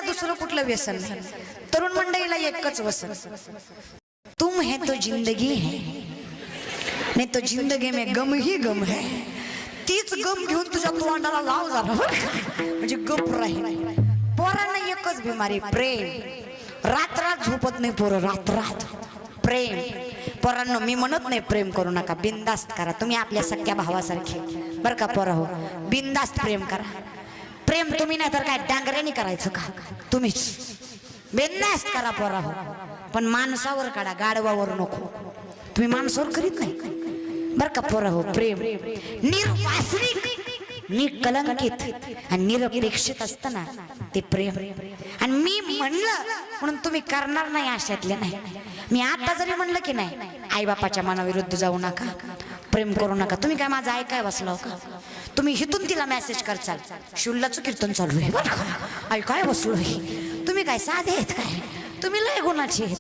दुसरं कुठलं व्यसन नाही, तरुण मंडळीला एकच व्यसन, तुम है तो जिंदगी है, नाही तो जिंदगी में गम ही गम है. तीच गम घेऊन तुझ्या तोंडाला लाव झाला म्हणजे गप राहील. पोरांना एकच बिमारी, प्रेम. रात्रात झोपत नाही पोरं, रात्रात प्रेम. पोरांनो मी म्हणत नाही प्रेम करू नका, बिनधास्त करा. तुम्ही आपल्या सख्या भावासारखे बरं का पोरं हो, बिनधास्त प्रेम करा. प्रेम तुम्ही नाही तर काय डांगऱ्याने करायचं का, तुम्हीच बिनधास्त करा पोरं हो. पण माणसावर काढा, गाढवावर नको. तुम्ही माणसावर करीत नाही बरं का पोरं हो. प्रेम निर्वासनिक, निकलंकित आणि निरपेक्षित असतं ना ते प्रेम. आणि मी म्हणलं म्हणून तुम्ही करणार नाही अशातले नाही. मी आता जरी म्हणलं की नाही, आई बापाच्या मनाविरुद्ध जाऊ नका, प्रेम करू नका, तुम्ही काय माझं ऐकाय बसलो का? तुम्ही हिथून तिला मेसेज करचाल, शुल्लाचं कीर्तन चालू आहे बरं का, ऐकाय बसलो. तुम्ही काय साधे आहेत काय? तुम्ही लय गुणाचे.